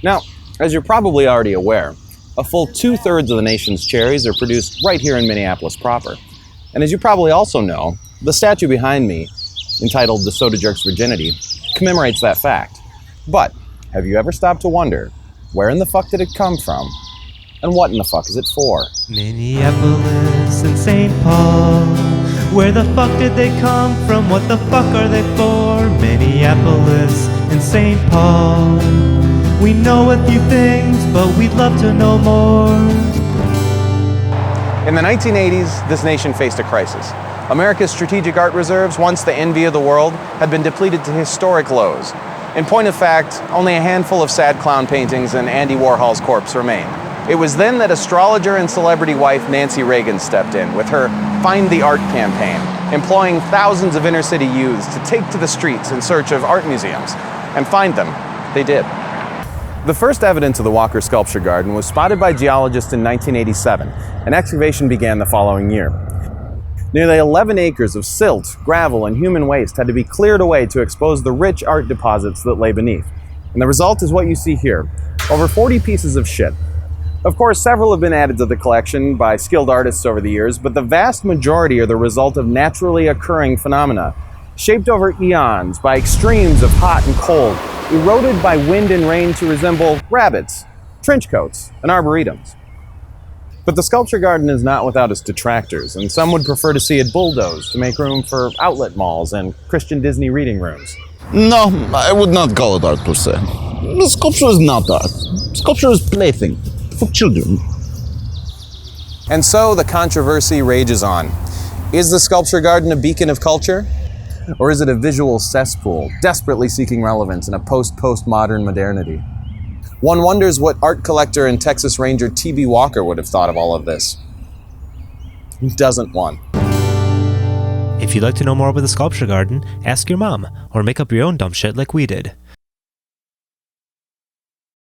Now, as you're probably already aware, a full 2/3 of the nation's cherries are produced right here in Minneapolis proper. And as you probably also know, the statue behind me, entitled The Soda Jerk's Virginity, commemorates that fact. But have you ever stopped to wonder, where in the fuck did it come from? And what in the fuck is it for? Minneapolis and St. Paul, where the fuck did they come from? What the fuck are they for? Minneapolis and St. Paul, we know a few things, but we'd love to know more. In the 1980s, this nation faced a crisis. America's strategic art reserves, once the envy of the world, had been depleted to historic lows. In point of fact, only a handful of sad clown paintings and Andy Warhol's corpse remained. It was then that astrologer and celebrity wife Nancy Reagan stepped in with her Find the Art campaign, employing thousands of inner city youths to take to the streets in search of art museums. And find them, they did. The first evidence of the Walker Sculpture Garden was spotted by geologists in 1987, and excavation began the following year. Nearly 11 acres of silt, gravel, and human waste had to be cleared away to expose the rich art deposits that lay beneath. And the result is what you see here, over 40 pieces of shit. Of course, several have been added to the collection by skilled artists over the years, but the vast majority are the result of naturally occurring phenomena, shaped over eons by extremes of hot and cold, eroded by wind and rain to resemble rabbits, trench coats, and arboretums. But the Sculpture Garden is not without its detractors, and some would prefer to see it bulldozed to make room for outlet malls and Christian Disney reading rooms. No, I would not call it art per se. The sculpture is not art. Sculpture is plaything for children. And so the controversy rages on. Is the Sculpture Garden a beacon of culture? Or is it a visual cesspool, desperately seeking relevance in a post-postmodern modernity? One wonders what art collector and Texas Ranger T.B. Walker would have thought of all of this. Who doesn't one? If you'd like to know more about the Sculpture Garden, ask your mom, or make up your own dumb shit like we did.